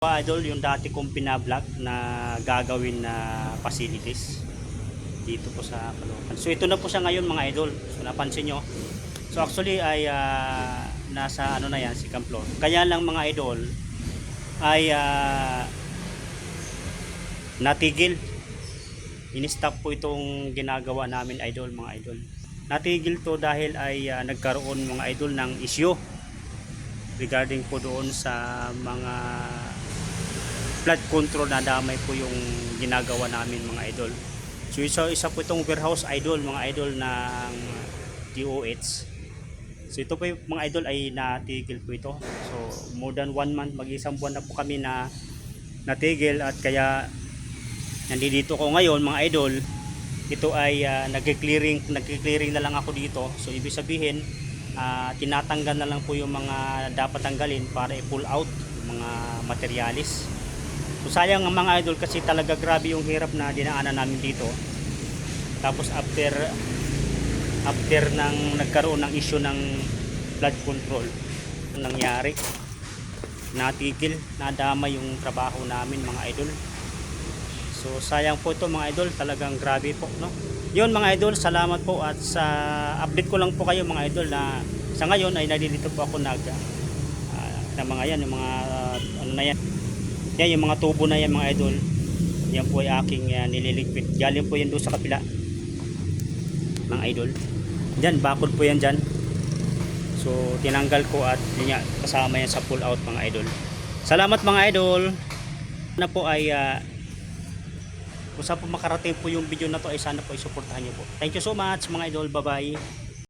Idol, yung dati kong pinablog na gagawin na facilities dito po sa Caloocan. So ito na po siya ngayon mga idol. So napansin nyo. So actually ay nasa ano na yan, second floor. Kaya lang mga idol ay natigil. In-stop po itong ginagawa namin idol, mga idol. Natigil to dahil ay nagkaroon mga idol ng issue regarding po doon sa mga flood control na damay po yung ginagawa namin mga idol. So isa po itong warehouse idol mga idol ng DOH. So ito po yung mga idol ay natigil po ito. So more than 1 month, mag-isang buwan na po kami na natigil, at kaya nandito ko ngayon mga idol. Ito ay nagki-clearing na lang ako dito. So ibig sabihin tinatanggal na lang po yung mga dapat tanggalin para i-pull out yung mga materialis. So sayang ang mga idol kasi talaga grabe yung hirap na dinaanan namin dito. Tapos after nang nagkaroon ng issue ng flood control, nangyari, natigil, nadama yung trabaho namin mga idol. So sayang po ito mga idol, talagang grabe po, no? Yun mga idol, salamat po, at sa update ko lang po kayo mga idol na sa ngayon ay nandito po ako na mga yan, yung mga ano na yan. Yan yung mga tubo na yan mga idol. Yan po ay aking nililigpit. Galing po yan doon sa kapila mga idol. Diyan, bakod po yan dyan. So tinanggal ko at yun nga, kasama yan sa pull out mga idol. Salamat mga idol. Na po ay kung saan po makarating po yung video na to ay sana po isuportahan nyo po. Thank you so much mga idol. Bye bye.